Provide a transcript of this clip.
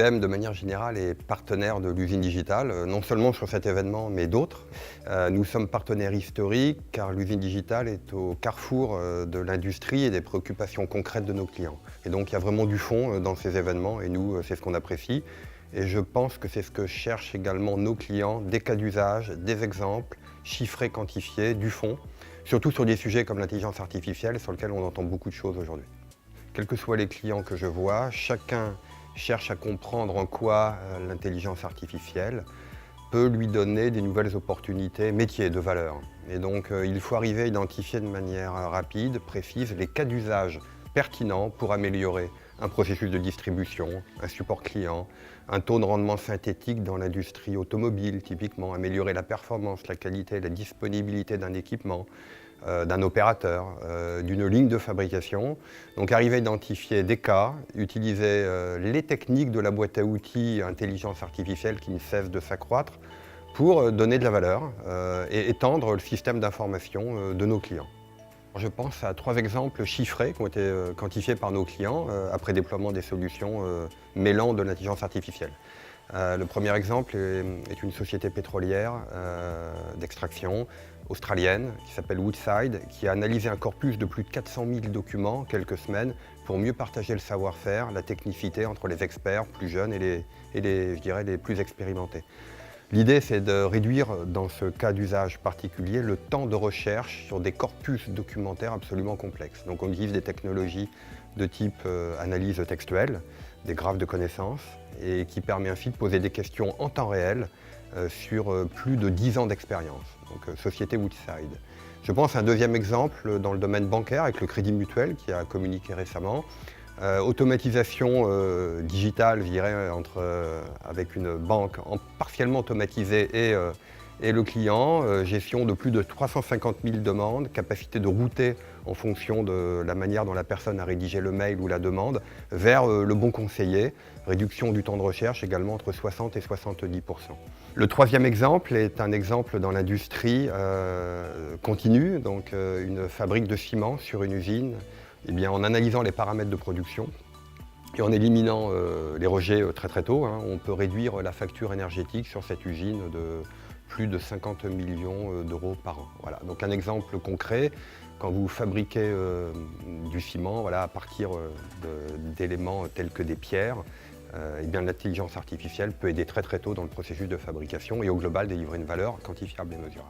IBM, de manière générale, est partenaire de l'usine digitale, non seulement sur cet événement, mais d'autres. Nous sommes partenaires historiques car l'usine digitale est au carrefour de l'industrie et des préoccupations concrètes de nos clients. Et donc il y a vraiment du fond dans ces événements et nous, c'est ce qu'on apprécie. Et je pense que c'est ce que cherchent également nos clients, des cas d'usage, des exemples, chiffrés, quantifiés, du fond, surtout sur des sujets comme l'intelligence artificielle sur lesquels on entend beaucoup de choses aujourd'hui. Quels que soient les clients que je vois, chacun cherche à comprendre en quoi l'intelligence artificielle peut lui donner des nouvelles opportunités métiers de valeur. Et donc il faut arriver à identifier de manière rapide, précise, les cas d'usage pertinents pour améliorer un processus de distribution, un support client, un taux de rendement synthétique dans l'industrie automobile, typiquement, améliorer la performance, la qualité, la disponibilité d'un équipement, d'un opérateur, d'une ligne de fabrication. Donc arriver à identifier des cas, utiliser les techniques de la boîte à outils intelligence artificielle qui ne cessent de s'accroître pour donner de la valeur et étendre le système d'information de nos clients. Je pense à 3 exemples chiffrés qui ont été quantifiés par nos clients après déploiement des solutions mêlant de l'intelligence artificielle. Le premier exemple est une société pétrolière d'extraction australienne qui s'appelle Woodside, qui a analysé un corpus de plus de 400 000 documents en quelques semaines pour mieux partager le savoir-faire, la technicité entre les experts plus jeunes et les plus expérimentés. L'idée, c'est de réduire, dans ce cas d'usage particulier, le temps de recherche sur des corpus documentaires absolument complexes. Donc on utilise des technologies de type analyse textuelle, des graphes de connaissances, et qui permet ainsi de poser des questions en temps réel sur plus de 10 ans d'expérience. Donc société Woodside. Je pense à un deuxième exemple dans le domaine bancaire avec le Crédit Mutuel qui a communiqué récemment. Automatisation digitale, je dirais, avec une banque partiellement automatisée et le client, gestion de plus de 350 000 demandes, capacité de router en fonction de la manière dont la personne a rédigé le mail ou la demande, vers le bon conseiller, réduction du temps de recherche également entre 60 et 70%. Le troisième exemple est un exemple dans l'industrie continue, donc une fabrique de ciment sur une usine. Eh bien, en analysant les paramètres de production et en éliminant les rejets très tôt, on peut réduire la facture énergétique sur cette usine de plus de 50 millions d'euros par an. Voilà. Donc un exemple concret, quand vous fabriquez du ciment à partir d'éléments tels que des pierres, eh bien, l'intelligence artificielle peut aider très tôt dans le processus de fabrication et au global délivrer une valeur quantifiable et mesurable.